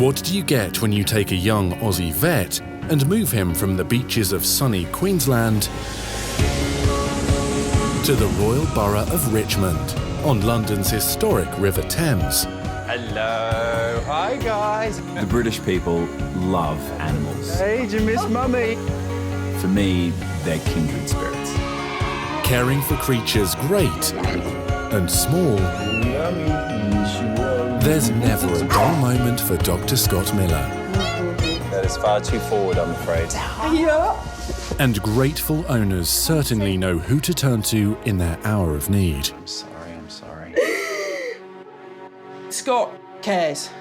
What do you get when you take a young Aussie vet and move him from the beaches of sunny Queensland to the Royal Borough of Richmond on London's historic River Thames? Hello. Hi, guys. The British people love animals. Hey, did you miss Mummy? For me, they're kindred spirits. Caring for creatures great and small, there's never a dull moment for Dr. Scott Miller. That is far too forward, I'm afraid. Yeah. And grateful owners certainly know who to turn to in their hour of need. I'm sorry. Scott cares,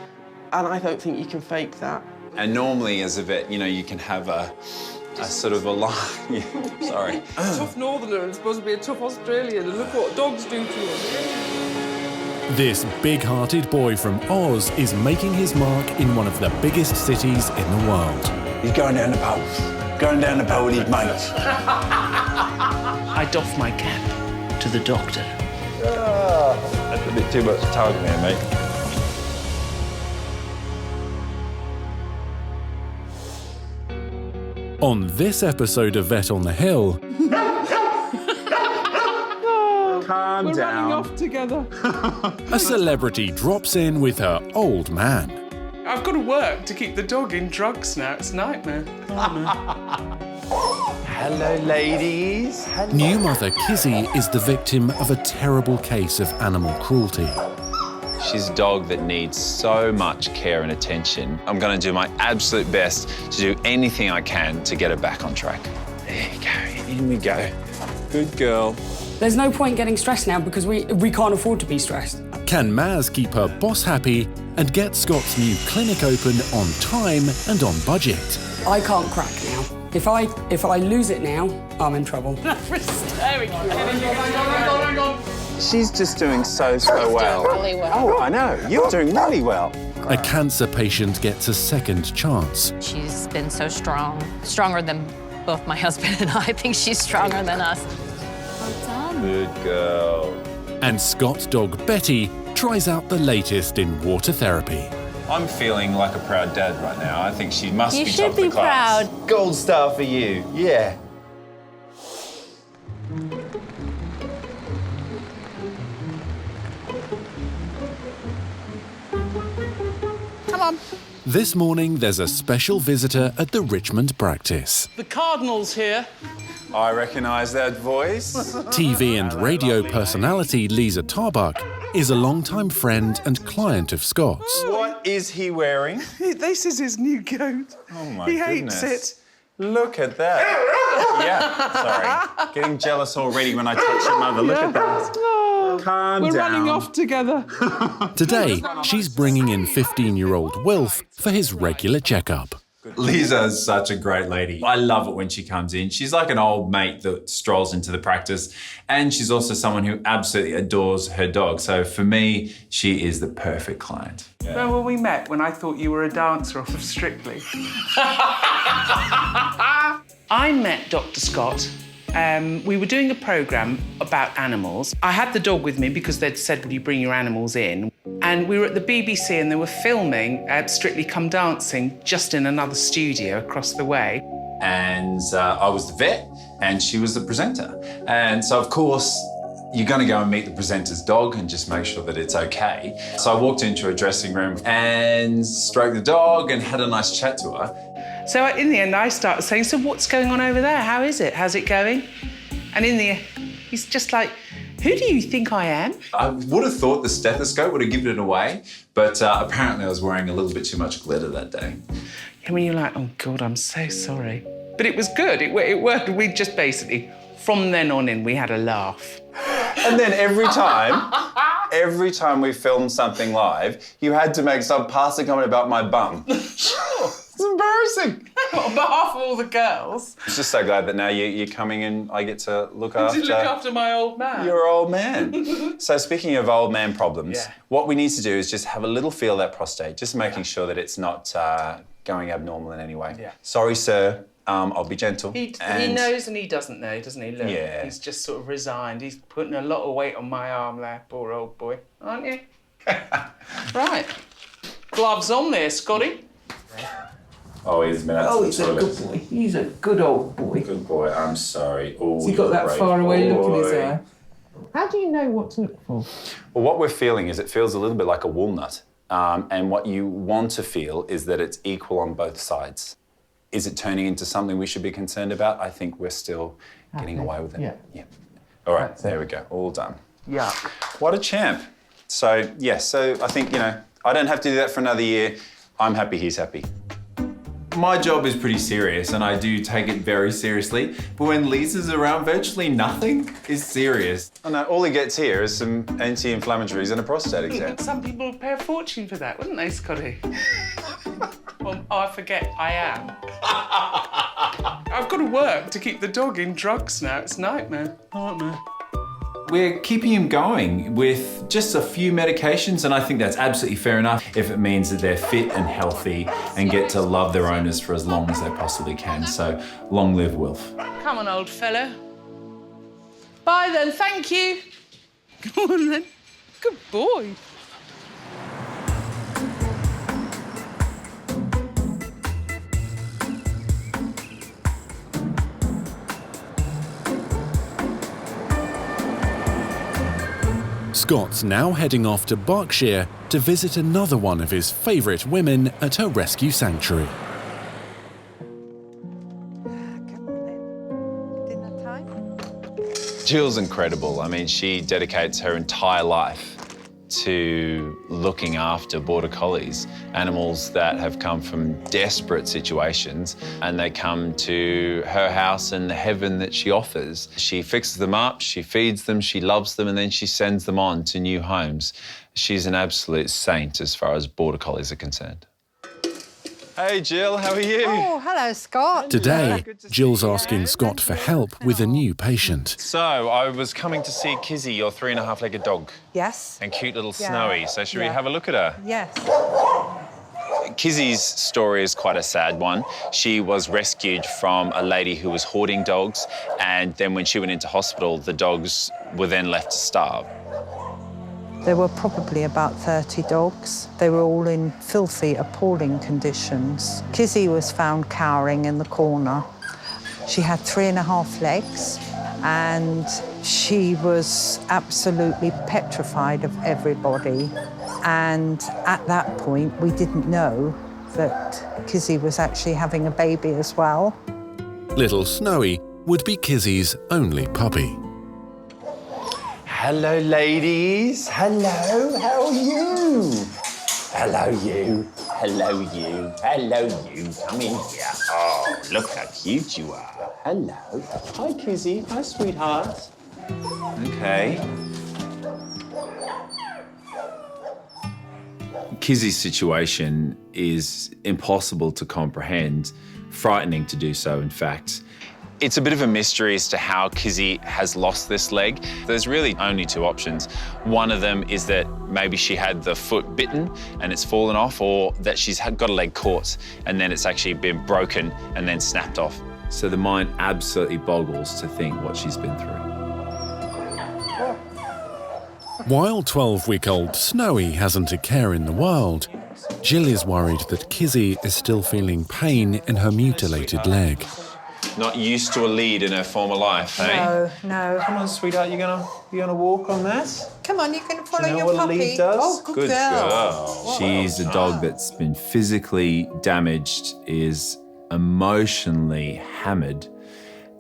and I don't think you can fake that. And normally, as a vet, you can have a sort of a line. Sorry. Tough northerner and supposed to be a tough Australian, and look what dogs do to us. This big-hearted boy from Oz is making his mark in one of the biggest cities in the world. He's going down the pub. Going down the pub with his mates. I doff my cap to the doctor. That's a bit too much tongue there, mate. On this episode of Vet on the Hill, Calm We're down. running off together. a celebrity drops in with her old man. I've got to work to keep the dog in drugs now. It's a nightmare. Hello, ladies. Hello. New mother Kizzy is the victim of a terrible case of animal cruelty. She's a dog that needs so much care and attention. I'm going to do my absolute best to do anything I can to get her back on track. There you go. In we go. Good girl. There's no point getting stressed now because we can't afford to be stressed. Can Maz keep her boss happy and get Scott's new clinic open on time and on budget? I can't crack now. If I lose it now, I'm in trouble. She's just doing so well. Really well. Oh, I know. You're doing really well. A cancer patient gets a second chance. She's been so strong. Stronger than both my husband and I think she's stronger than us. Well done. Good girl. And Scott's dog Betty tries out the latest in water therapy. I'm feeling like a proud dad right now. I think she must You be should top of the be class. proud. Gold star for you. Yeah. Come on. This morning, there's a special visitor at the Richmond practice. The Cardinal's here. I recognise that voice. TV and radio personality Liza Tarbuck is a longtime friend and client of Scott's. What is he wearing? This is his new coat. Oh, my He goodness. hates it. Look at that. Yeah, sorry. Getting jealous already when I touch your mother. Look at that. Calm We're down. running off together. Today, she's bringing in 15-year-old Wilf for his regular checkup. Liza is such a great lady. I love it when she comes in. She's like an old mate that strolls into the practice, and she's also someone who absolutely adores her dog. So for me, she is the perfect client. Remember when we met when I thought you were a dancer off of Strictly? I met Dr. Scott. We were doing a programme about animals. I had the dog with me because they'd said, would you bring your animals in? And we were at the BBC and they were filming Strictly Come Dancing just in another studio across the way. And I was the vet, and she was the presenter. And so, of course, you're going to go and meet the presenter's dog and just make sure that it's okay. So I walked into her dressing room and stroked the dog and had a nice chat to her. So in the end, I started saying, so what's going on over there? How is it? How's it going? And in the end, he's just like, who do you think I am? I would have thought the stethoscope would have given it away, but apparently I was wearing a little bit too much glitter that day. And when you're like, oh God, I'm so sorry. But it was good, it worked. We just basically, from then on in, we had a laugh. And then every time we filmed something live, you had to make some passing comment about my bum. It's embarrassing. On behalf of all the girls. I'm just so glad that now you're coming in, I get to look To after... look after my old man. Your old man. So speaking of old man problems, Yeah. what we need to do is just have a little feel of that prostate, just making sure that it's not going abnormal in any way. Yeah. Sorry, sir. I'll be gentle. He knows and he doesn't know, doesn't he? Look, Yeah. he's just sort of resigned. He's putting a lot of weight on my arm there, poor old boy. Aren't you? Right. gloves on there, Scotty. Oh, he's been Oh, he's a good boy. He's a good old boy. Good boy, I'm sorry. Oh, Has he got that far away look in his eye? How do you know what to look for? Well, what we're feeling is it feels a little bit like a walnut. And what you want to feel is that it's equal on both sides. Is it turning into something we should be concerned about? I think we're still getting away with it. Yeah. All right, there we go. All done. Yeah. What a champ. So, yes, so I think, I don't have to do that for another year. I'm happy he's happy. My job is pretty serious and I do take it very seriously, but when Lisa's around, virtually nothing is serious. Oh no, all he gets here is some anti-inflammatories and a prostate exam. Some people would pay a fortune for that, wouldn't they, Scotty? Well, I forget, I am. I've got to work to keep the dog in drugs now. It's a nightmare. We're keeping him going with just a few medications, and I think that's absolutely fair enough if it means that they're fit and healthy and get to love their owners for as long as they possibly can. So long live Wilf. Come on, old fella. Bye then, thank you. Come on then. Good boy. Scott's now heading off to Berkshire to visit another one of his favourite women at her rescue sanctuary. Jill's incredible. I mean, she dedicates her entire life to looking after border collies, animals that have come from desperate situations, and they come to her house and the heaven that she offers. She fixes them up, she feeds them, she loves them, and then she sends them on to new homes. She's an absolute saint as far as border collies are concerned. Hey, Jill, how are you? Oh, hello, Scott. Today, Jill's asking Scott for help with a new patient. So, I was coming to see Kizzy, your 3.5-legged dog. Yes. And cute little Snowy. So should we have a look at her? Yes. Kizzy's story is quite a sad one. She was rescued from a lady who was hoarding dogs, and then when she went into hospital, the dogs were then left to starve. There were probably about 30 dogs. They were all in filthy, appalling conditions. Kizzy was found cowering in the corner. She had 3.5 legs, and she was absolutely petrified of everybody. And at that point, we didn't know that Kizzy was actually having a baby as well. Little Snowy would be Kizzy's only puppy. Hello, ladies. Hello, how are you? Hello, you. Hello, you. Hello, you. Come in here. Oh, look how cute you are. Hello. Hi, Kizzy. Hi, sweetheart. Okay. Kizzy's situation is impossible to comprehend, frightening to do so, in fact. It's a bit of a mystery as to how Kizzy has lost this leg. There's really only two options. One of them is that maybe she had the foot bitten and it's fallen off, or that she's got a leg caught and then it's actually been broken and then snapped off. So the mind absolutely boggles to think what she's been through. While 12-week-old Snowy hasn't a care in the world, Jill is worried that Kizzy is still feeling pain in her mutilated leg. Not used to a lead in her former life, eh? No, no. Come on, sweetheart, you gonna walk on that? Come on, you can follow Do you know your what a puppy. lead does? Oh, good girl. She's a dog that's been physically damaged, is emotionally hammered,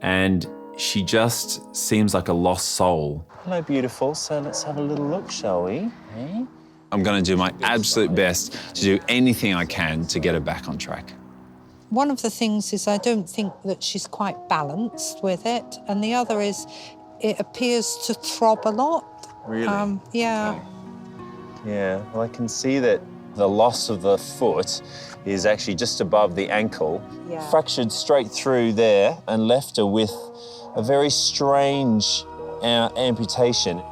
and she just seems like a lost soul. Hello, beautiful. So let's have a little look, shall we? Eh? I'm going to do my absolute best to do anything I can to get her back on track. One of the things is I don't think that she's quite balanced with it, and the other is it appears to throb a lot. Really? Yeah. Yeah, well, I can see that the loss of the foot is actually just above the ankle, fractured straight through there and left her with a very strange amputation.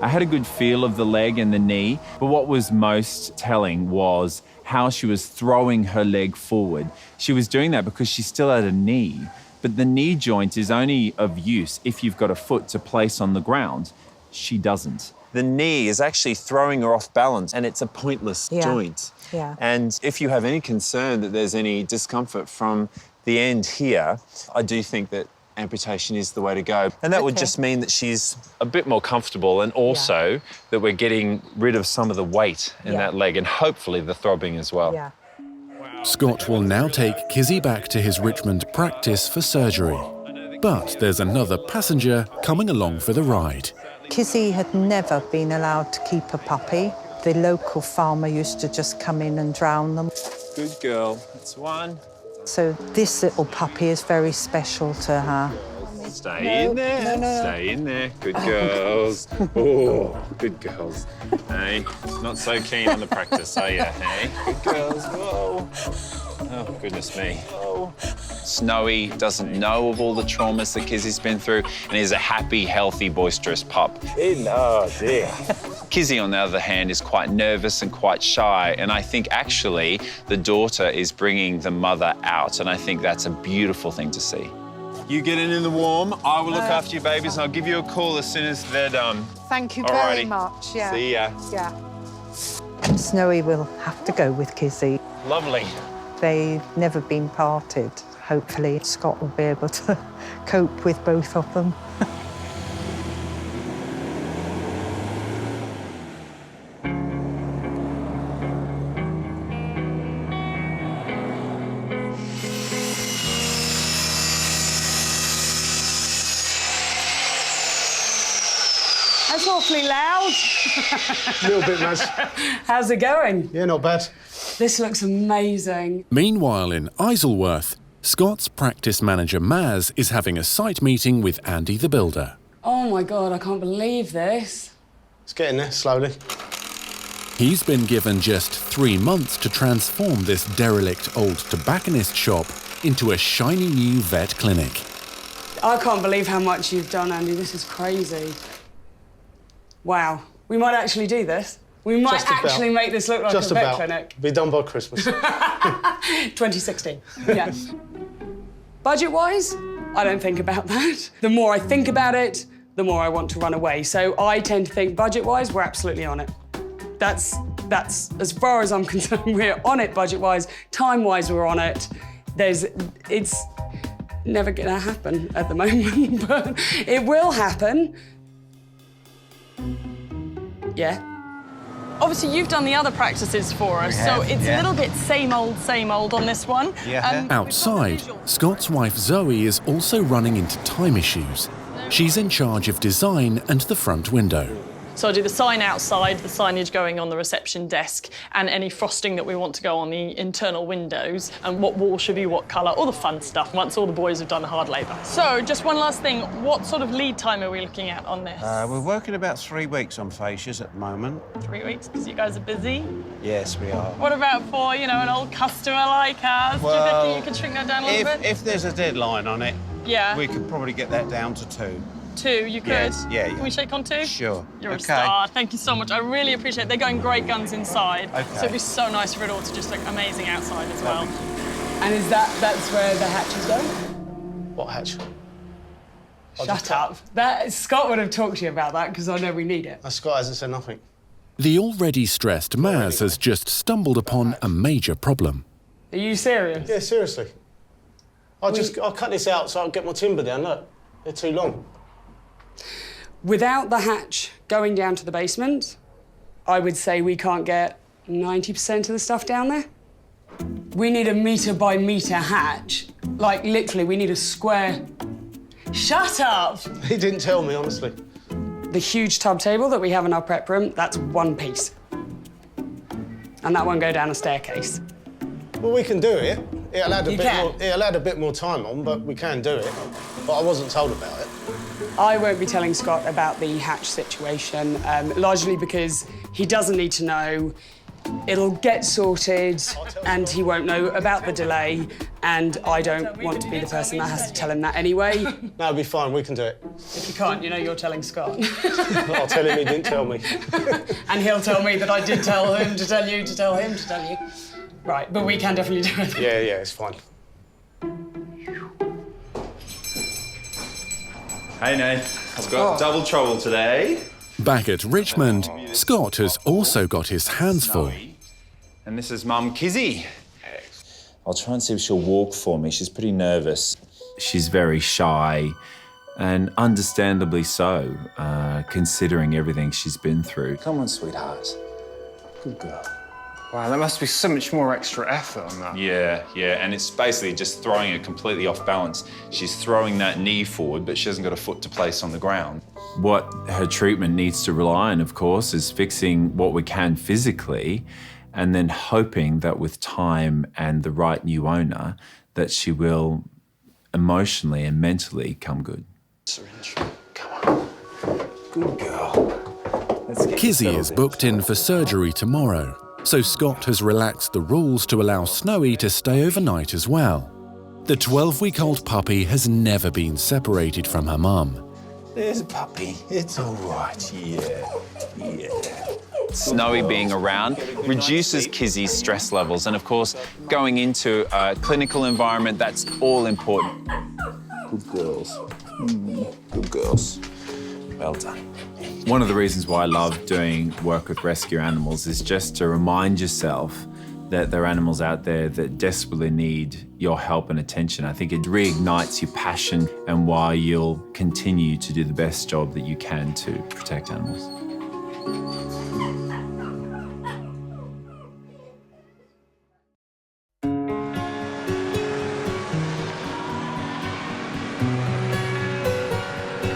I had a good feel of the leg and the knee, but what was most telling was how she was throwing her leg forward. She was doing that because she still had a knee, but the knee joint is only of use if you've got a foot to place on the ground. She doesn't. The knee is actually throwing her off balance, and it's a pointless joint. Yeah. And if you have any concern that there's any discomfort from the end here, I do think that amputation is the way to go. And that would just mean that she's a bit more comfortable, and also that we're getting rid of some of the weight in that leg, and hopefully the throbbing as well. Yeah. Scott will now take Kizzy back to his Richmond practice for surgery. But there's another passenger coming along for the ride. Kizzy had never been allowed to keep a puppy. The local farmer used to just come in and drown them. Good girl. That's one. So this little puppy is very special to her. Stay in there. Stay in there. Good girls. Oh, good girls. Hey, not so keen on the practice, are you? Hey, good girls. Whoa. Oh, goodness me. Oh. Snowy doesn't know of all the traumas that Kizzy's been through, and is a happy, healthy, boisterous pup. Oh, dear. Kizzy, on the other hand, is quite nervous and quite shy, and I think actually the daughter is bringing the mother out, and I think that's a beautiful thing to see. You get in the warm. I will look after your babies, and I'll give you a call as soon as they're done. Thank you Alrighty. very much. Yeah. See ya. Yeah. Snowy will have to go with Kizzy. Lovely. They've never been parted. Hopefully, Scott will be able to cope with both of them. That's awfully loud. A little bit, Maz. How's it going? Yeah, not bad. This looks amazing. Meanwhile, in Isleworth, Scott's practice manager Maz is having a site meeting with Andy the builder. Oh my God, I can't believe this. It's getting there, slowly. He's been given just 3 months to transform this derelict old tobacconist shop into a shiny new vet clinic. I can't believe how much you've done, Andy. This is crazy. Wow. We might actually do this. We might actually make this look like a vet clinic. Be done by Christmas. 2016. Yeah. Budget-wise, I don't think about that. The more I think about it, the more I want to run away. So I tend to think budget-wise, we're absolutely on it. That's as far as I'm concerned, we're on it budget-wise. Time-wise, we're on it. It's never gonna happen at the moment, but it will happen. Yeah. Obviously, you've done the other practices for us, so it's a little bit same old on this one. Outside, Scott's wife Zoe is also running into time issues. She's in charge of design and the front window. So I do the sign outside, the signage going on the reception desk, and any frosting that we want to go on the internal windows, and what wall should be what colour, all the fun stuff, once all the boys have done the hard labour. So, just one last thing, what sort of lead time are we looking at on this? We're working about 3 weeks on fascias at the moment. 3 weeks, because you guys are busy? Yes, we are. What about for, you know, an old customer like us? Do you reckon you could shrink that down a little bit? If there's a deadline on it, yeah, we could probably get that down to 2. 2, you could? Yes, yeah. Can we shake on 2? Sure. You're a star. Thank you so much. I really appreciate it. They're going great guns inside. Okay. So it'd be so nice for it all to just look amazing outside as well. And is that's where the hatch is going? What hatch? Shut up. Scott would have talked to you about that, because I know we need it. Scott hasn't said nothing. The already stressed Maz has just stumbled upon a major problem. Are you serious? Yeah, seriously. I'll cut this out so I'll get my timber down. Look, they're too long. Without the hatch going down to the basement, I would say we can't get 90% of the stuff down there. We need a metre by metre hatch. Like, literally, we need a square... Shut up! He didn't tell me, honestly. The huge tub table that we have in our prep room, that's one piece. And that won't go down a staircase. Well, we can do it. It'll add a bit more time on, but we can do it. But I wasn't told about it. I won't be telling Scott about the hatch situation, largely because he doesn't need to know. It'll get sorted, and he won't know about the delay, and I don't want to be the person that has to tell him that anyway. No, it'll be fine, we can do it. If you can't, you know you're telling Scott. I'll tell him he didn't tell me. And he'll tell me that I did tell him to tell you to tell him to tell you. Right, but we can definitely do it. Yeah, it's fine. Hey, Nate. I've got double trouble today. Back at Richmond, Scott has also got his hands full. And this is Mum Kizzy. I'll try and see if she'll walk for me. She's pretty nervous. She's very shy, and understandably so, considering everything she's been through. Come on, sweetheart. Good girl. Wow, that must be so much more extra effort on that. Yeah, and it's basically just throwing her completely off balance. She's throwing that knee forward, but she hasn't got a foot to place on the ground. What her treatment needs to rely on, of course, is fixing what we can physically, and then hoping that with time and the right new owner, that she will emotionally and mentally come good. Syringe. Come on. Good girl. Kizzy is booked in for surgery tomorrow, so Scott has relaxed the rules to allow Snowy to stay overnight as well. The 12-week-old puppy has never been separated from her mum. There's a puppy. It's all right, yeah. Snowy being around reduces Kizzy's stress levels, and of course, going into a clinical environment, that's all important. Good girls. Good girls. Well done. One of the reasons why I love doing work with rescue animals is just to remind yourself that there are animals out there that desperately need your help and attention. I think it reignites your passion and why you'll continue to do the best job that you can to protect animals.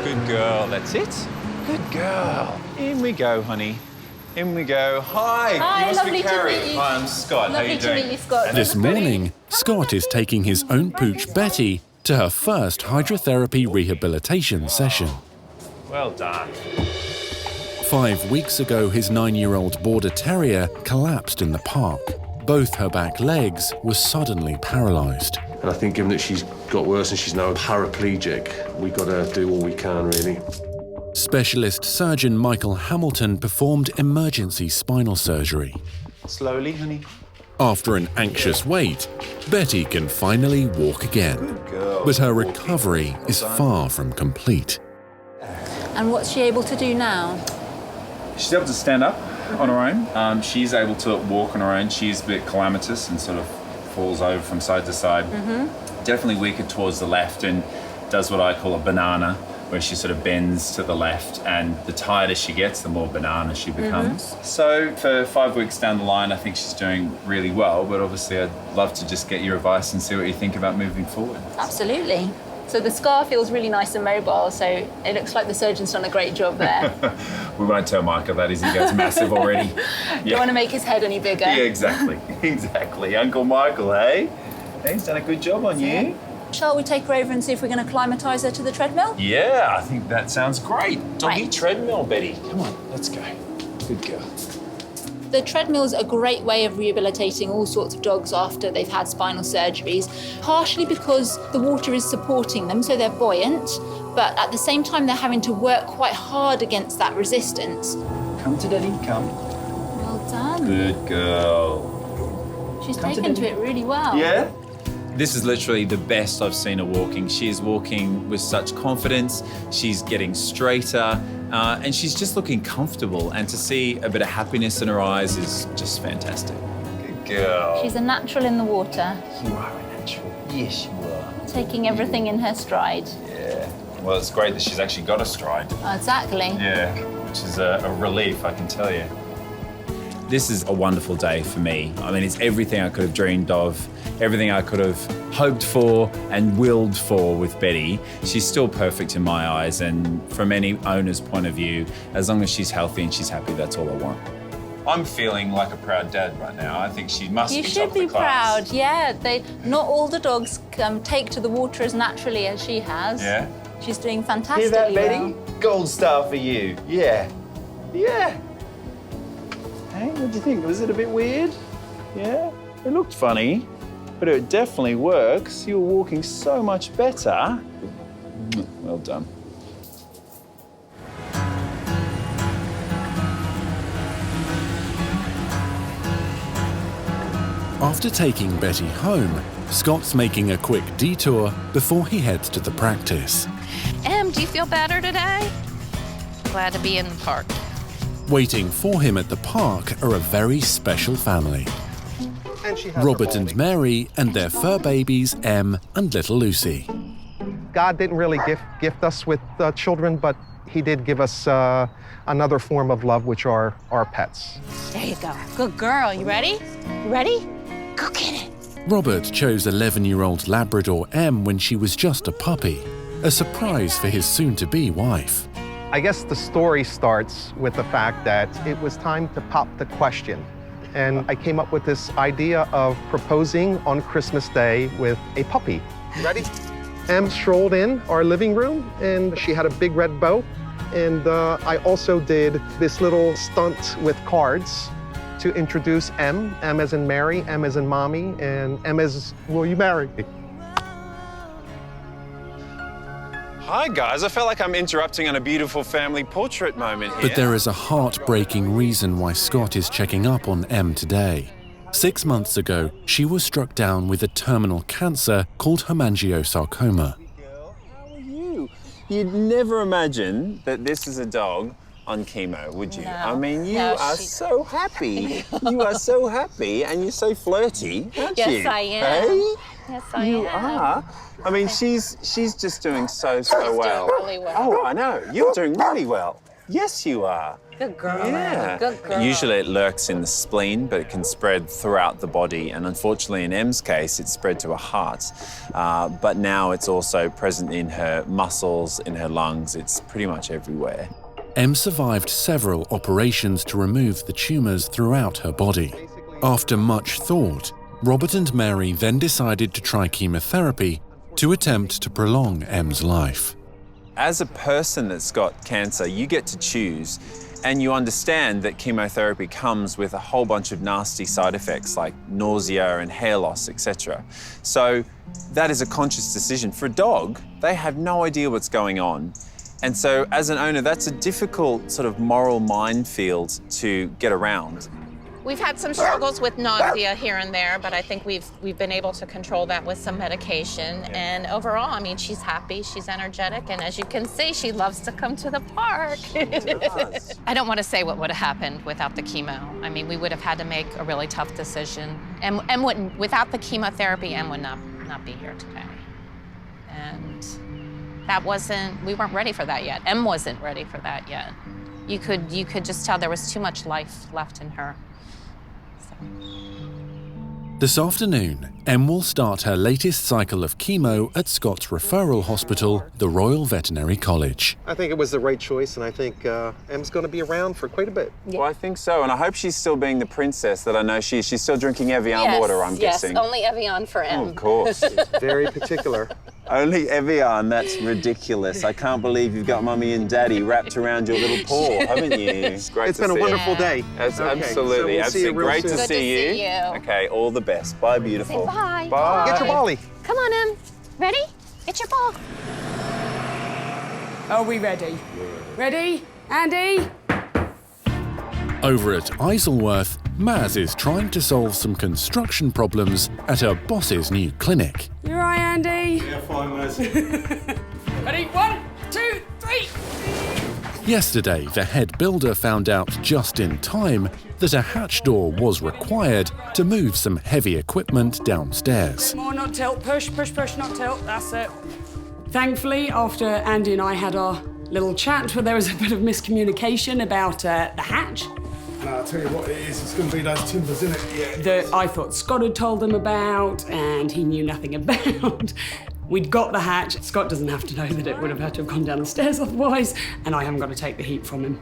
Good girl, that's it. Good girl. In we go, honey. In we go. Hi. Hi, you must lovely be to Carrie. meet you. Hi, I'm Scott. How Lovely you to doing? meet you, Scott. This morning, Scott is taking his own pooch, Betty, to her first hydrotherapy rehabilitation session. Well done. 5 weeks ago, his 9-year-old Border Terrier collapsed in the park. Both her back legs were suddenly paralysed. And I think given that she's got worse and she's now paraplegic, we've got to do all we can, really. Specialist surgeon Michael Hamilton performed emergency spinal surgery. Slowly, honey. After an anxious wait, Betty can finally walk again. But her recovery is far from complete. And what's she able to do now? She's able to stand up on her own. She's able to walk on her own. She's a bit calamitous and sort of falls over from side to side. Definitely weaker towards the left and does what I call a banana, where she sort of bends to the left, and the tighter she gets, the more banana she becomes. So for 5 weeks down the line, I think she's doing really well, but obviously I'd love to just get your advice and see what you think about moving forward. Absolutely. So the scar feels really nice and mobile, so it looks like the surgeon's done a great job there. We won't tell Michael that, he goes massive already. Don't want to make his head any bigger. Yeah, exactly. Uncle Michael, hey? He's done a good job on you. Shall we take her over and see if we're going to acclimatise her to the treadmill? Yeah, I think that sounds great. Doggy treadmill, Betty. Come on, let's go. Good girl. The treadmill's a great way of rehabilitating all sorts of dogs after they've had spinal surgeries, partially because the water is supporting them, so they're buoyant, but at the same time they're having to work quite hard against that resistance. Come to Daddy, come. Well done. Good girl. She's taken to it really well. Yeah? This is literally the best I've seen her walking. She is walking with such confidence. She's getting straighter, and she's just looking comfortable. And to see a bit of happiness in her eyes is just fantastic. Good girl. She's a natural in the water, You are a natural. Yes, you are. taking everything in her stride. Yeah. Well, it's great that she's actually got a stride. Exactly. Yeah, which is a relief, I can tell you. This is a wonderful day for me. I mean, it's everything I could have dreamed of, everything I could have hoped for and willed for with Betty. She's still perfect in my eyes, and from any owner's point of view, as long as she's healthy and she's happy, that's all I want. I'm feeling like a proud dad right now. I think she must You be should top of the be class. proud, yeah. Not all the dogs take to the water as naturally as she has. Yeah? She's doing Hear fantastically that, Betty? well. Gold star for you. Yeah. Yeah. Hey, what do you think? Was it a bit weird? Yeah? It looked funny, but it definitely works. You were walking so much better. Well done. After taking Betty home, Scott's making a quick detour before he heads to the practice. Do you feel better today? Glad to be in the park. Waiting for him at the park are a very special family. And she has Robert and Mary and their fur babies, Em and little Lucy. God didn't really gift us with children, but he did give us another form of love, which are our pets. There you go. Good girl. You ready? You ready? Go get it. Robert chose 11-year-old Labrador Em when she was just a puppy, a surprise for his soon-to-be wife. I guess the story starts with the fact that it was time to pop the question. And I came up with this idea of proposing on Christmas Day with a puppy. Ready? Em strolled in our living room, and she had a big red bow. And I also did this little stunt with cards to introduce Em. Em as in Mary, Em as in Mommy, and Em as, will you marry me? Hi, guys. I felt like I'm interrupting on a beautiful family portrait moment here. But there is a heartbreaking reason why Scott is checking up on Em today. 6 months ago, she was struck down with a terminal cancer called hemangiosarcoma. How are you? You'd never imagine that this is a dog on chemo, would you? No. I mean, you are so happy. You are so happy, and you're so flirty, aren't you? Yes, I am. Hey? Yes, I am. You are. I mean, she's just doing so well. She's doing really well. Oh, I know. You're doing really well. Yes, you are. Good girl. Yeah. Good girl. Usually it lurks in the spleen, but it can spread throughout the body. And unfortunately, in Em's case, it's spread to her heart. But now it's also present in her muscles, in her lungs. It's pretty much everywhere. Em survived several operations to remove the tumours throughout her body. After much thought, Robert and Mary then decided to try chemotherapy to attempt to prolong Em's life. As a person that's got cancer, you get to choose, and you understand that chemotherapy comes with a whole bunch of nasty side effects like nausea and hair loss, etc. So that is a conscious decision. For a dog, they have no idea what's going on. And so as an owner, that's a difficult sort of moral minefield to get around. We've had some struggles with nausea here and there, but I think we've been able to control that with some medication. And overall, I mean, she's happy, she's energetic, and as you can see, she loves to come to the park. I don't want to say what would have happened without the chemo. I mean, we would have had to make a really tough decision. Em wouldn't, without the chemotherapy, Em would not be here today. And that wasn't, we weren't ready for that yet. Em wasn't ready for that yet. You could just tell there was too much life left in her. This afternoon, Em will start her latest cycle of chemo at Scott's referral hospital, the Royal Veterinary College. I think it was the right choice, and I think Em's going to be around for quite a bit. Well, I think so, and I hope she's still being the princess that I know she is. She's still drinking Evian water, I'm guessing. Yes, only Evian for Em. Oh, of course. Very particular. Only Evian, that's ridiculous. I can't believe you've got Mummy and Daddy wrapped around your little paw, haven't you? It's great It's been a wonderful day. Absolutely. So we'll see you real Great soon. to see you. Okay, all the best. Bye, beautiful. Say bye. Bye. Get your Bolly. Come on, Em. Ready? Get your ball. Are we ready? Ready? Andy? Over at Isleworth, Maz is trying to solve some construction problems at her boss's new clinic. You all right, Andy? Yeah, fine, Maz. Ready? 1, 2, 3. Yesterday, the head builder found out just in time that a hatch door was required to move some heavy equipment downstairs. More, not tilt. Push, push, push, not tilt. That's it. Thankfully, after Andy and I had our little chat, where there was a bit of miscommunication about the hatch. I'll tell you what it is, it's going to be those timbers, isn't it? Yeah. That I thought Scott had told them about, and he knew nothing about. We'd got the hatch. Scott doesn't have to know that it would have had to have gone down the stairs otherwise, and I haven't got to take the heat from him.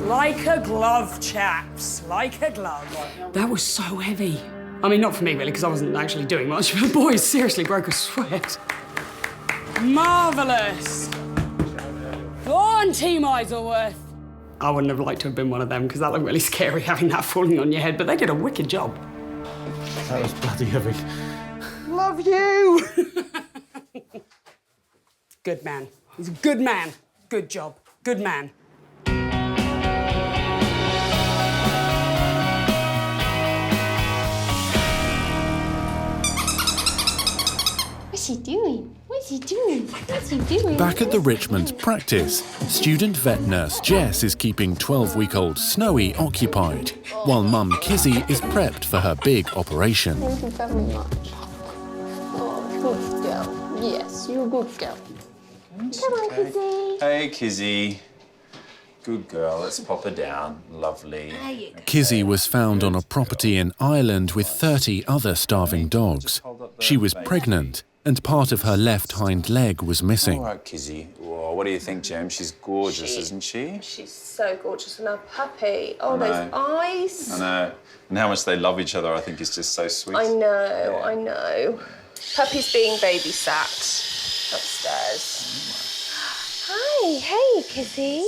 Like a glove, chaps, like a glove. That was so heavy. I mean, not for me, really, because I wasn't actually doing much, but the boys seriously broke a sweat. Marvellous. Go on, Team Isleworth. I wouldn't have liked to have been one of them, because that looked really scary, having that falling on your head, but they did a wicked job. That was bloody heavy. Love you! Good man. He's a good man. Good job. Good man. What's he doing? What What's he doing? What's he doing? Back at the Richmond practice, student vet nurse Jess is keeping 12-week-old Snowy occupied, while mum Kizzy is prepped for her big operation. Thank you very much. Oh, good girl. Yes, you're a good girl. Come on, Kizzy. Hey, Kizzy. Good girl. Let's pop her down. Lovely. Kizzy was found on a property in Ireland with 30 other starving dogs. She was pregnant, and part of her left hind leg was missing. All right, Kizzy. Whoa, what do you think, Jem? She's gorgeous, isn't she? She's so gorgeous. And her puppy. Oh, those eyes. I know. And how much they love each other, I think, is just so sweet. I know, I know. Puppy's being babysat upstairs. Hi, hey, Kizzy.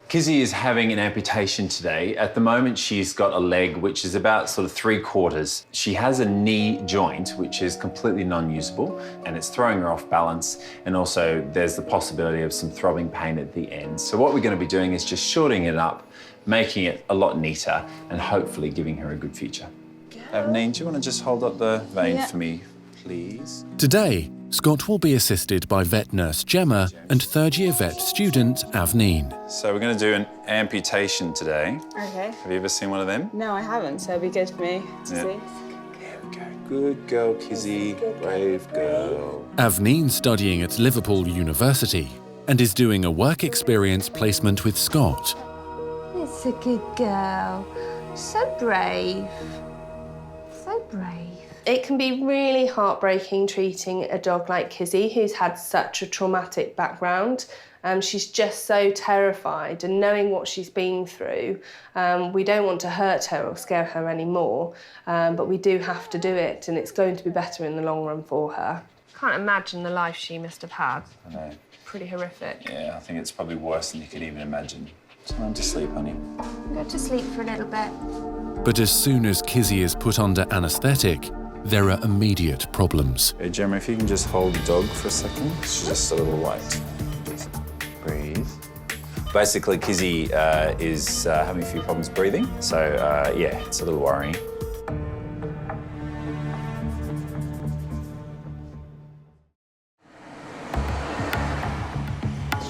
Kizzy is having an amputation today. At the moment, she's got a leg which is about sort of 3/4. She has a knee joint which is completely non-usable, and it's throwing her off balance. And also, there's the possibility of some throbbing pain at the end. So what we're going to be doing is just shortening it up, making it a lot neater, and hopefully giving her a good future. Avneen, do you want to just hold up the vein for me, please? Today, Scott will be assisted by vet nurse Gemma and third-year vet student Avneen. So we're going to do an amputation today. Okay. Have you ever seen one of them? No, I haven't, so it'll be good for me to see. There we go. Good girl, Kizzy. Brave girl. Avneen's studying at Liverpool University and is doing a work experience placement with Scott. It's a good girl. So brave. So brave. It can be really heartbreaking treating a dog like Kizzy, who's had such a traumatic background. She's just so terrified, and knowing what she's been through, we don't want to hurt her or scare her anymore, but we do have to do it, and it's going to be better in the long run for her. Can't imagine the life she must have had. I know. Pretty horrific. Yeah, I think it's probably worse than you could even imagine. Time to sleep, honey. Go to sleep for a little bit. But as soon as Kizzy is put under anaesthetic, there are immediate problems. Hey, Gemma, if you can just hold the dog for a second. She's just a little light. Breathe. Basically, Kizzy is having a few problems breathing, so yeah, it's a little worrying.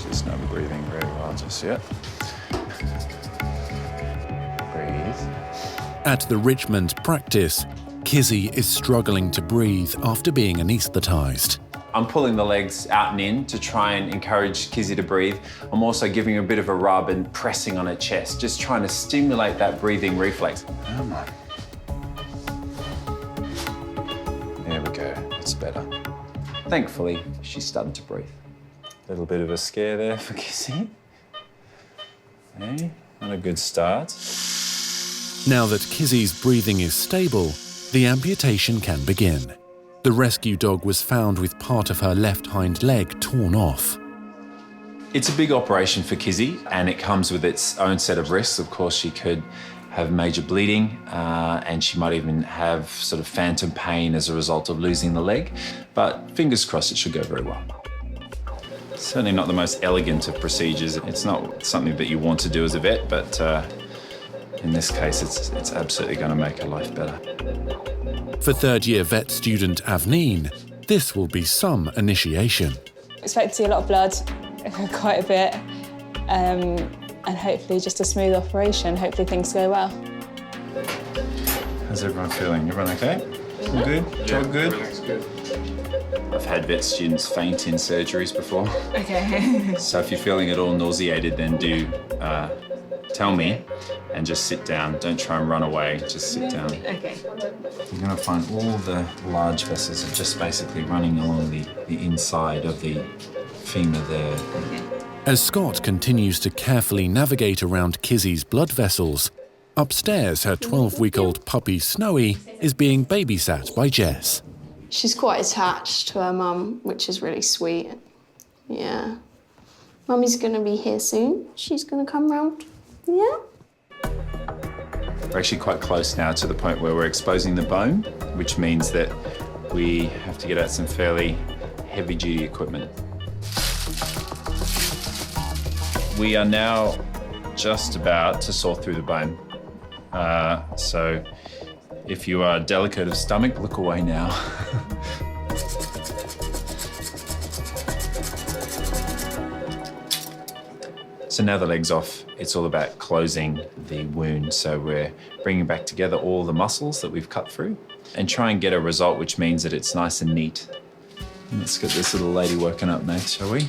She's not breathing very well just yet. Breathe. At the Richmond practice, Kizzy is struggling to breathe after being anaesthetised. I'm pulling the legs out and in to try and encourage Kizzy to breathe. I'm also giving her a bit of a rub and pressing on her chest, just trying to stimulate that breathing reflex. Come on. There we go, it's better. Thankfully, she's starting to breathe. A little bit of a scare there for Kizzy. Hey, not a good start. Now that Kizzy's breathing is stable, the amputation can begin. The rescue dog was found with part of her left hind leg torn off. It's a big operation for Kizzy, and it comes with its own set of risks. Of course, she could have major bleeding, and she might even have sort of phantom pain as a result of losing the leg. But fingers crossed, it should go very well. Certainly not the most elegant of procedures. It's not something that you want to do as a vet, but in this case, it's absolutely going to make her life better. For third-year vet student Avneen, this will be some initiation. Expect to see a lot of blood, quite a bit, and hopefully just a smooth operation. Hopefully things go well. How's everyone feeling? Everyone okay? All good? Job good? I've had vet students faint in surgeries before. Okay. So if you're feeling at all nauseated, then do tell me and just sit down. Don't try and run away, just sit down. Okay. You're going to find all the large vessels are just basically running along the inside of the femur there. Okay. As Scott continues to carefully navigate around Kizzy's blood vessels, upstairs her 12-week-old puppy Snowy is being babysat by Jess. She's quite attached to her mum, which is really sweet. Yeah. Mummy's going to be here soon. She's going to come round. Yeah? We're actually quite close now to the point where we're exposing the bone, which means that we have to get out some fairly heavy-duty equipment. We are now just about to saw through the bone. So if you are delicate of stomach, look away now. now the leg's off, it's all about closing the wound. So we're bringing back together all the muscles that we've cut through and try and get a result which means that it's nice and neat. Let's get this little lady working up now, shall we?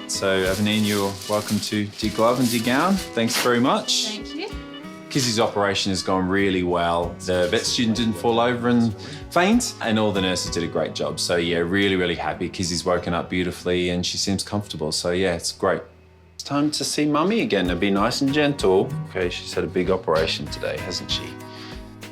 So, Avenine, you're welcome to deglove and degown. Thanks very much. Thank you. Kizzy's operation has gone really well. The vet student didn't fall over and faint, and all the nurses did a great job. So, yeah, really, really happy. Kizzy's woken up beautifully and she seems comfortable. So, yeah, it's great. It's time to see Mummy again and be nice and gentle. Okay, she's had a big operation today, hasn't she?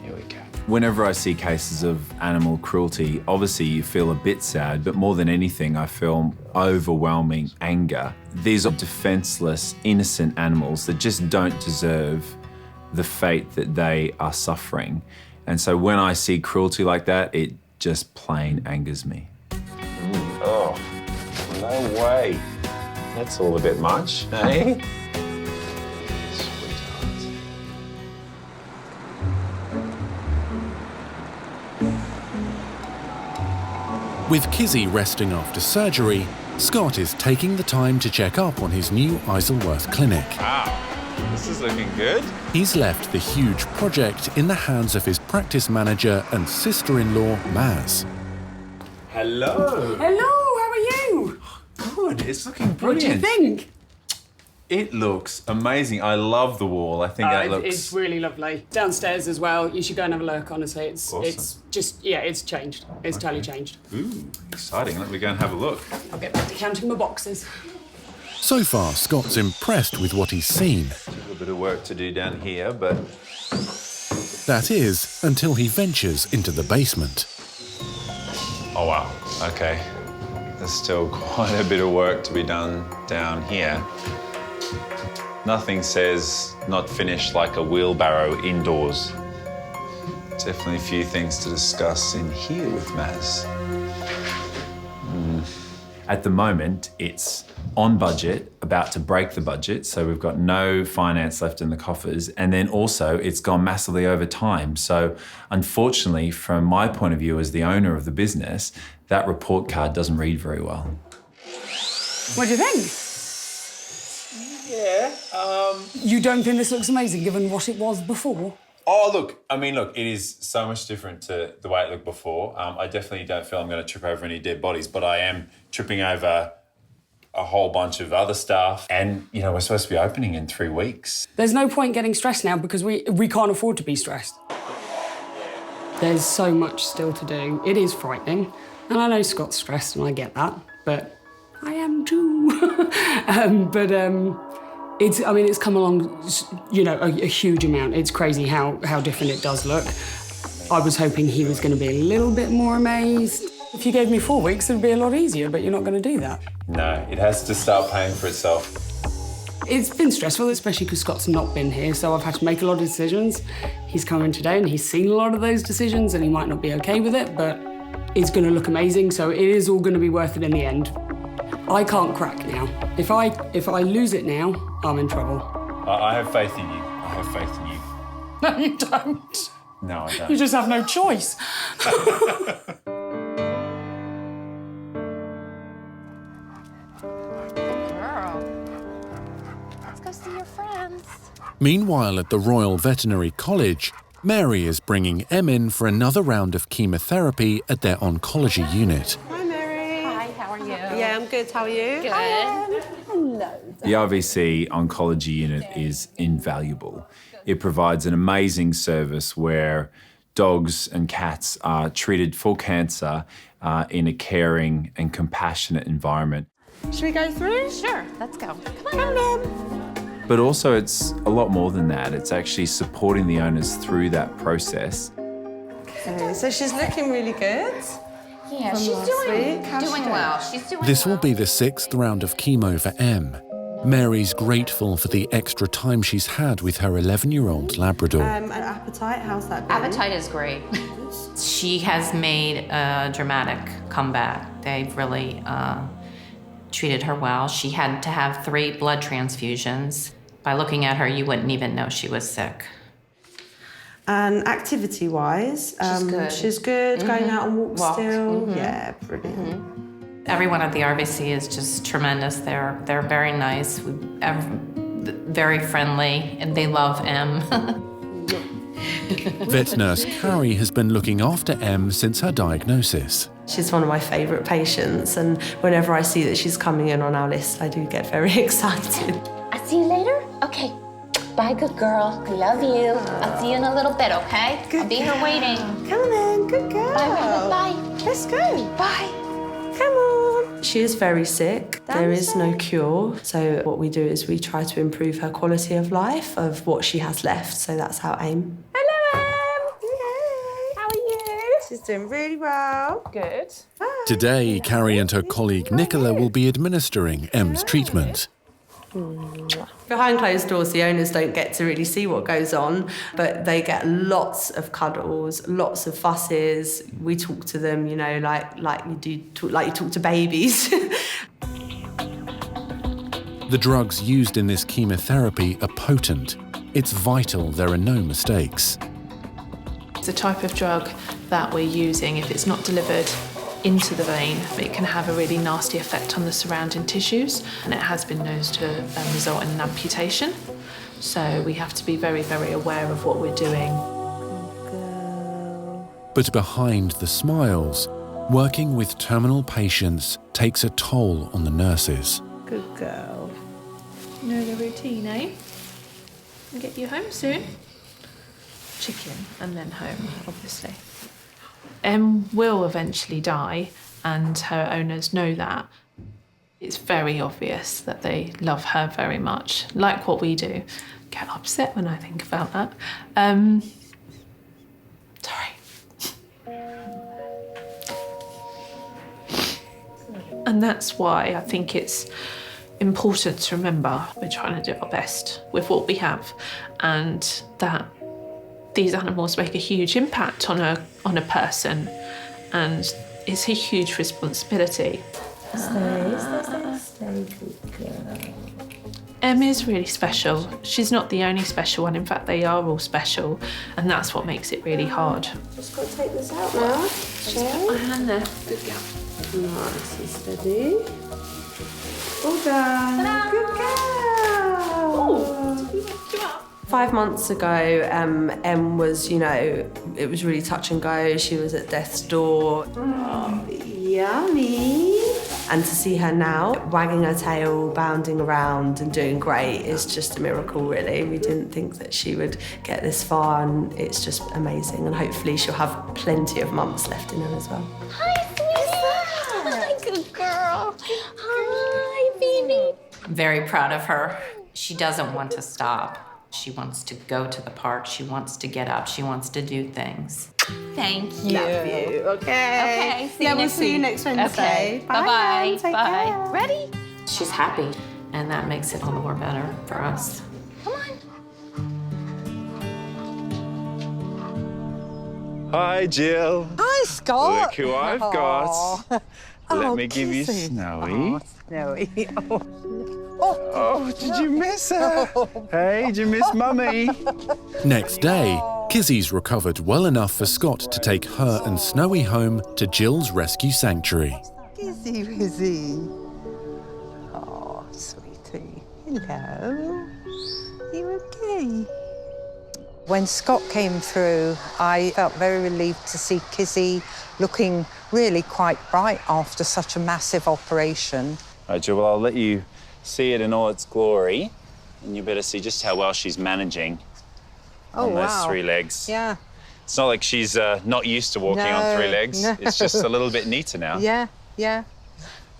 Here we go. Whenever I see cases of animal cruelty, obviously you feel a bit sad, but more than anything, I feel overwhelming anger. These are defenseless, innocent animals that just don't deserve the fate that they are suffering. And so when I see cruelty like that, it just plain angers me. Oh, no way. That's all a bit much, eh? With Kizzy resting after surgery, Scott is taking the time to check up on his new Isleworth clinic. Wow, this is looking good. He's left the huge project in the hands of his practice manager and sister-in-law, Maz. Hello. Hello, how are you? Good, it's looking What do you brilliant. think? It looks amazing. I love the wall. I think that looks... It's really lovely. Downstairs as well. You should go and have a look, honestly. Awesome. It's just, yeah, it's changed. It's totally changed. Ooh, exciting. Let me go and have a look. I'll get back to counting my boxes. So far, Scott's impressed with what he's seen. A little bit of work to do down here, but... That is, until he ventures into the basement. Oh, wow. Okay. There's still quite a bit of work to be done down here. Nothing says not finished like a wheelbarrow indoors. Definitely a few things to discuss in here with Maz. At the moment, it's on budget, about to break the budget, so we've got no finance left in the coffers, and then also it's gone massively over time. So unfortunately, from my point of view as the owner of the business, that report card doesn't read very well. What do you think? Yeah, You don't think this looks amazing given what it was before? Oh, look, I mean, look, it is so much different to the way it looked before. I definitely don't feel I'm going to trip over any dead bodies, but I am tripping over a whole bunch of other stuff. And, you know, we're supposed to be opening in 3 weeks. There's no point getting stressed now because we can't afford to be stressed. There's so much still to do. It is frightening. And I know Scott's stressed and I get that, but I am too. It's come along, you know, a huge amount. It's crazy how different it does look. I was hoping he was going to be a little bit more amazed. If you gave me 4 weeks, it would be a lot easier, but you're not going to do that. No, it has to start paying for itself. It's been stressful, especially because Scott's not been here, so I've had to make a lot of decisions. He's come in today and he's seen a lot of those decisions and he might not be okay with it, but it's going to look amazing, so it is all going to be worth it in the end. I can't crack now. If I lose it now, I'm in trouble. I have faith in you. I have faith in you. No, you don't. No, I don't. You just have no choice. Girl, let's go see your friends. Meanwhile, at the Royal Veterinary College, Mary is bringing Em in for another round of chemotherapy at their oncology unit. Hi, Mary. Hi, how are you? Yeah, I'm good. How are you? Good. Hello. The RVC oncology unit is invaluable. It provides an amazing service where dogs and cats are treated for cancer in a caring and compassionate environment. Should we go through? Sure, let's go. Come on. But also it's a lot more than that. It's actually supporting the owners through that process. Okay, so she's looking really good. Yeah, From she's last doing week. How's she well. doing? She's doing This will be the 6th round of chemo for Em. Mary's grateful for the extra time she's had with her 11-year-old Labrador. And appetite, how's that been? Appetite is great. She has made a dramatic comeback. They've really treated her well. She had to have 3 blood transfusions. By looking at her, you wouldn't even know she was sick. And activity-wise, she's good. Going out on walks still. Yeah, brilliant. Everyone at the RVC is just tremendous. They're very nice. very friendly, and they love Em. Vet nurse Carrie has been looking after Em since her diagnosis. She's one of my favourite patients, and whenever I see that she's coming in on our list, I do get very excited. I'll see you later? Okay. Bye, good girl. I love you. I'll see you in a little bit, okay? I'll be here waiting. Come on, good girl. Bye. Let's go. Bye. Come on. She is very sick. There is no cure. So what we do is we try to improve her quality of life, of what she has left. So that's our aim. Hello, Em. How are you? She's doing really well. Good. Today, Carrie and her colleague Nicola will be administering Em's treatment. Behind closed doors, the owners don't get to really see what goes on, but they get lots of cuddles, lots of fusses. We talk to them, you know, like you talk to babies. The drugs used in this chemotherapy are potent. It's vital there are no mistakes. It's a type of drug that we're using. If it's not delivered into the vein, it can have a really nasty effect on the surrounding tissues, and it has been known to result in an amputation. So we have to be very, very aware of what we're doing. But behind the smiles, working with terminal patients takes a toll on the nurses. Good girl. You know the routine, eh? I'll get you home soon. Chicken and then home, obviously. Em will eventually die, and her owners know that. It's very obvious that they love her very much, like what we do. Get upset when I think about that. Sorry. And that's why I think it's important to remember we're trying to do our best with what we have, and that these animals make a huge impact on a person, and it's a huge responsibility. Stay, good girl. Em is really special. She's not the only special one. In fact, they are all special, and that's what makes it really hard. Just got to take this out now. Put my hand there. Good girl. Nice and steady. Well done. Good girl. 5 months ago, Em was, you know, it was really touch and go. She was at death's door. Oh, yummy. And to see her now, wagging her tail, bounding around and doing great is just a miracle, really. We didn't think that she would get this far, and it's just amazing. And hopefully she'll have plenty of months left in her as well. Hi, sweetie. Hi, good girl. Hi, baby. I'm very proud of her. She doesn't want to stop. She wants to go to the park. She wants to get up. She wants to do things. Thank you. Love you. Okay. See you we'll see you next Wednesday. Okay. Bye-bye. Take Bye. care. Ready? She's happy, and that makes it all the more better for us. Come on. Hi, Jill. Hi, Scott. Look who I've got. Let me give you Kissy. Snowy. Snowy. Oh, did you miss her? Hey, did you miss Mummy? Next day, Kizzy's recovered well enough for Scott to take her and Snowy home to Jill's rescue sanctuary. Kissy, Wizzy. Oh, sweetie. Hello. You okay? When Scott came through, I felt very relieved to see Kizzy looking really quite bright after such a massive operation. All right, Jill, well, I'll let you see it in all its glory, and you better see just how well she's managing on those 3 legs. Yeah. It's not like she's not used to walking on 3 legs. No. It's just a little bit neater now. Yeah, yeah.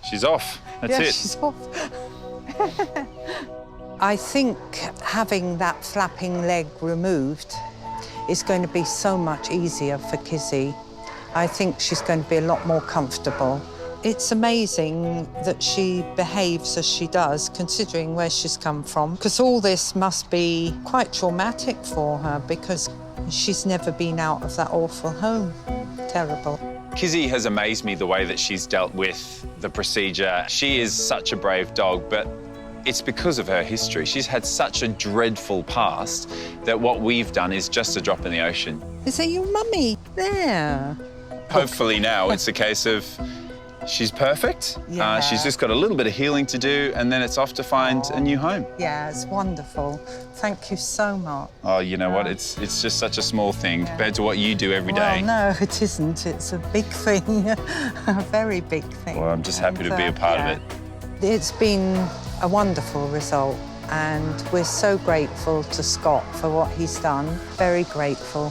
She's off. That's it. She's off. I think having that flapping leg removed is going to be so much easier for Kizzy. I think she's going to be a lot more comfortable. It's amazing that she behaves as she does, considering where she's come from, because all this must be quite traumatic for her, because she's never been out of that awful home. Terrible. Kizzy has amazed me the way that she's dealt with the procedure. She is such a brave dog, but it's because of her history. She's had such a dreadful past that what we've done is just a drop in the ocean. Is that your mummy? There. Hopefully now it's a case of She's perfect. Yeah. She's just got a little bit of healing to do, and then it's off to find a new home. Yeah, it's wonderful. Thank you so much. Oh, you know what? It's just such a small thing compared to what you do every day. Well, no, it isn't. It's a big thing, a very big thing. Well, I'm just happy to be a part of it. It's been a wonderful result, and we're so grateful to Scott for what he's done. Very grateful.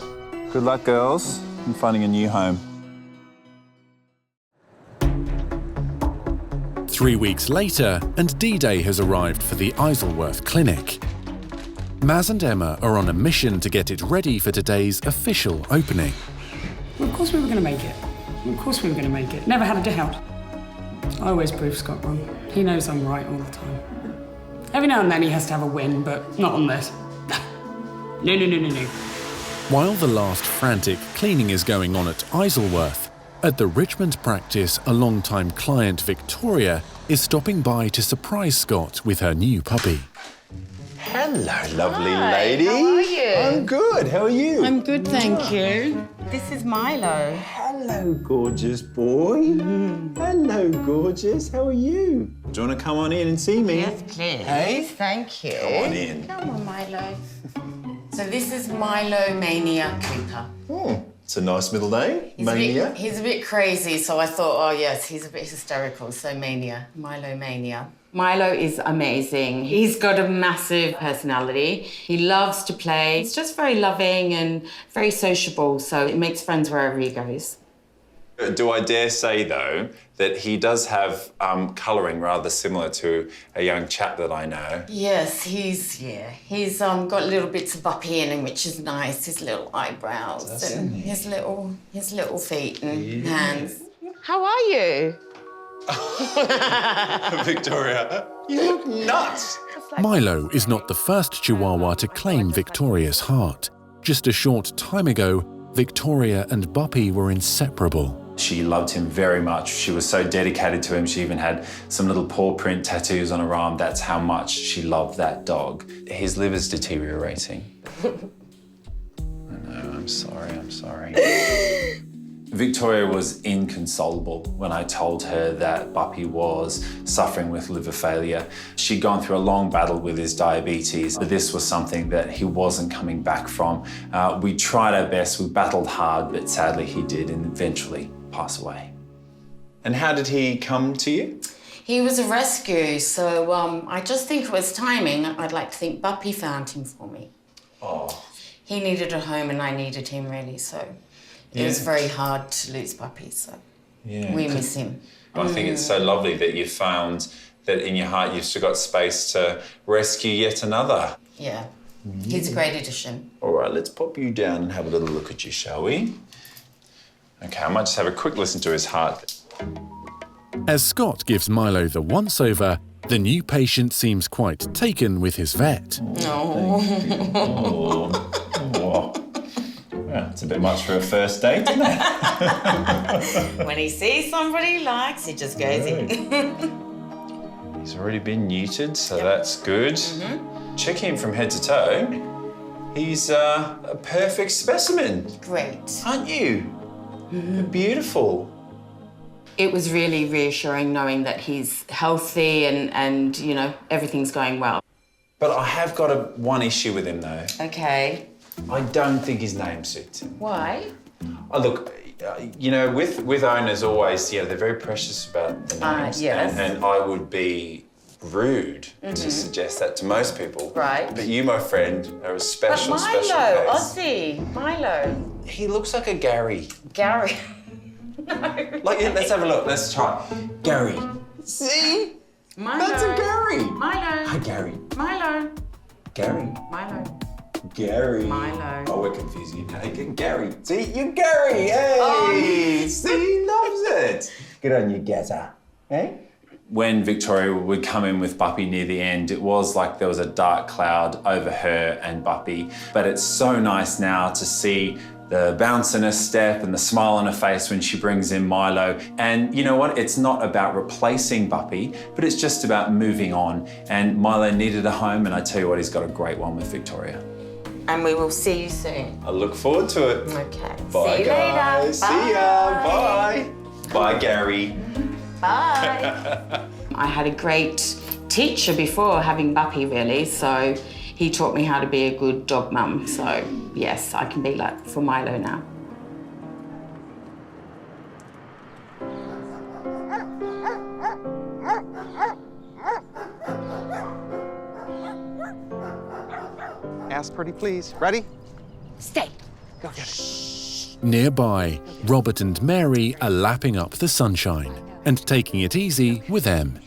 Good luck, girls, in finding a new home. 3 weeks later, and D-Day has arrived for the Isleworth Clinic. Maz and Emma are on a mission to get it ready for today's official opening. Well, of course we were going to make it. Of course we were going to make it. Never had a doubt. I always prove Scott wrong. He knows I'm right all the time. Every now and then he has to have a win, but not on this. No. While the last frantic cleaning is going on at Isleworth, at the Richmond practice, a long-time client, Victoria, is stopping by to surprise Scott with her new puppy. Hello, lovely lady. How are you? I'm good. How are you? I'm good, thank you. This is Milo. Hello, gorgeous boy. Hello, gorgeous. How are you? Do you want to come on in and see me? Yes, please. Hey? Thank you. Come on in. Come on, Milo. So this is Milo Mania Cooper. It's a nice middle name, Mania. He's a bit crazy, so I thought, oh yes, he's a bit hysterical, so Mania, Milo Mania. Milo is amazing. He's got a massive personality. He loves to play. He's just very loving and very sociable, so it makes friends wherever he goes. Do I dare say, though, that he does have colouring rather similar to a young chap that I know? Yes, he's got little bits of buppy in him, which is nice. His little eyebrows and his little feet and hands. How are you? Victoria, you look nuts. Milo is not the first Chihuahua to claim Victoria's heart. Just a short time ago, Victoria and Buppy were inseparable. She loved him very much. She was so dedicated to him. She even had some little paw print tattoos on her arm. That's how much she loved that dog. His liver's deteriorating. I know, I'm sorry. Victoria was inconsolable when I told her that Buppy was suffering with liver failure. She'd gone through a long battle with his diabetes, but this was something that he wasn't coming back from. We tried our best, we battled hard, but sadly he did and eventually pass away. And how did he come to you? He was a rescue, so I just think it was timing. I'd like to think Buppy found him for me. Oh. He needed a home and I needed him really, so it was very hard to lose Buppy, so we miss him. I think it's so lovely that you found that in your heart you've still got space to rescue yet another. Yeah, he's a great addition. All right, let's pop you down and have a little look at you, shall we? Okay, I might just have a quick listen to his heart. As Scott gives Milo the once-over, the new patient seems quite taken with his vet. Yeah, it's a bit much for a first date, isn't it? When he sees somebody he likes, he just goes in. He's already been neutered, so that's good. Checking him from head to toe, he's a perfect specimen. Great. Aren't you? Beautiful. It was really reassuring knowing that he's healthy and you know, everything's going well. But I have got one issue with him, though. Okay. I don't think his name suits him. Why? Oh, look, you know, with owners always, they're very precious about the names. Yes. And I would be rude to suggest that to most people. Right. But you, my friend, are a special, But Milo, special case. Aussie, Milo. He looks like a Gary. Gary. Let's have a look. Let's try. Gary. See? Milo. That's a Gary. Milo. Hi, Gary. Milo. Gary. Milo. Gary. Milo. Oh, we're confusing you now. You're Gary. See, you're Gary. Hey. See, he loves it. Good on you, Gaza. Hey? When Victoria would come in with Buppy near the end, it was like there was a dark cloud over her and Buppy. But it's so nice now to see the bounce in her step and the smile on her face when she brings in Milo. And you know what? It's not about replacing Buppy, but it's just about moving on. And Milo needed a home, and I tell you what, he's got a great one with Victoria. And we will see you soon. I look forward to it. Okay. Bye, See you guys. later. See ya. Bye. Bye, Gary. Bye. I had a great teacher before having Buppy, really, so he taught me how to be a good dog mum. So, yes, I can be like for Milo now. Ask pretty please. Ready? Stay. Go get it. Nearby, Robert and Mary are lapping up the sunshine and taking it easy with Em.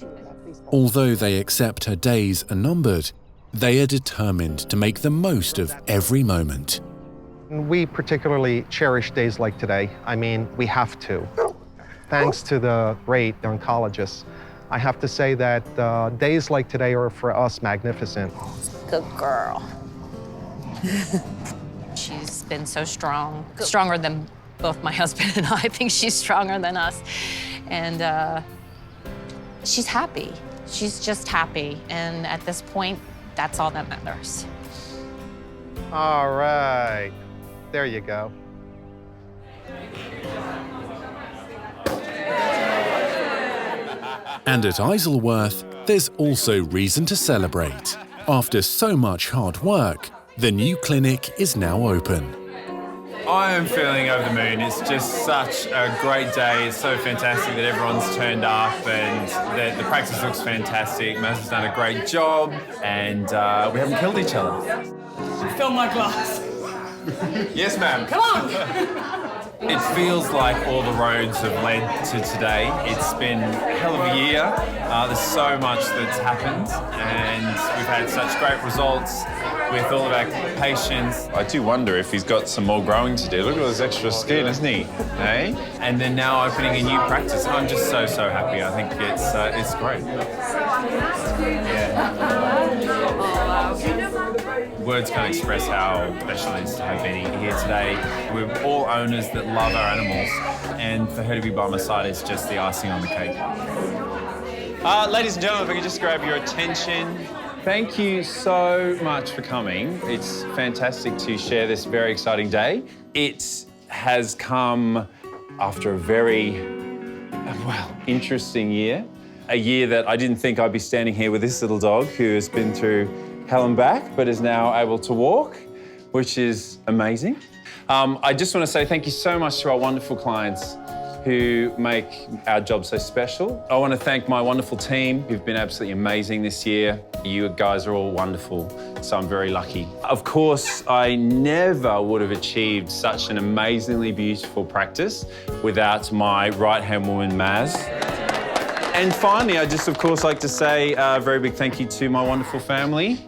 Although they accept her days are numbered, they are determined to make the most of every moment. We particularly cherish days like today. I mean, we have to. Thanks to the great oncologists, I have to say that days like today are for us magnificent. Good girl. She's been so strong, stronger than both my husband and I think she's stronger than us. And she's happy. She's just happy. And at this point, that's all that matters. All right. There you go. And at Isleworth, there's also reason to celebrate. After so much hard work, the new clinic is now open. I am feeling over the moon. It's just such a great day. It's so fantastic that everyone's turned up and that the practice looks fantastic. Maz has done a great job and we haven't killed each other. Fill my glass. Yes, ma'am. Come on. It feels like all the roads have led to today. It's been a hell of a year. There's so much that's happened and we've had such great results with all of our patients. I do wonder if he's got some more growing to do. Look at all this extra skin, isn't he? Hey? And then now opening a new practice. I'm just so happy. I think it's great. Words can't express how special it is to have Benny here today. We're all owners that love our animals, and for her to be by my side is just the icing on the cake. Ladies and gentlemen, if I could just grab your attention. Thank you so much for coming. It's fantastic to share this very exciting day. It has come after a very, interesting year. A year that I didn't think I'd be standing here with this little dog who has been through hell and back, but is now able to walk, which is amazing. I just want to say thank you so much to our wonderful clients who make our job so special. I want to thank my wonderful team who've been absolutely amazing this year. You guys are all wonderful, so I'm very lucky. Of course, I never would have achieved such an amazingly beautiful practice without my right-hand woman, Maz. And finally, I'd just, of course, like to say a very big thank you to my wonderful family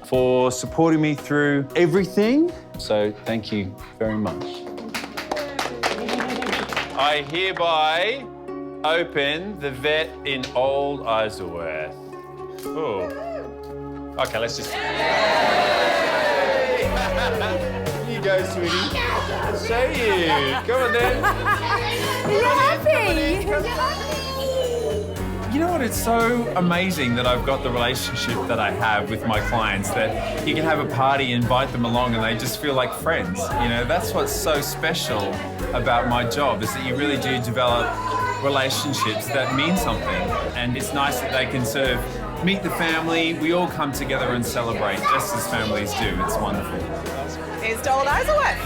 for supporting me through everything. So thank you very much. I hereby open the vet in Old Isleworth. Oh. Okay, let's just... You go, sweetie. I'll show you. Come on, then. You're happy. You know what, it's so amazing that I've got the relationship that I have with my clients, that you can have a party, invite them along and they just feel like friends. You know, that's what's so special about my job, is that you really do develop relationships that mean something. And it's nice that they can sort of meet the family, we all come together and celebrate, just as families do. It's wonderful. Here's to Old Isleworth.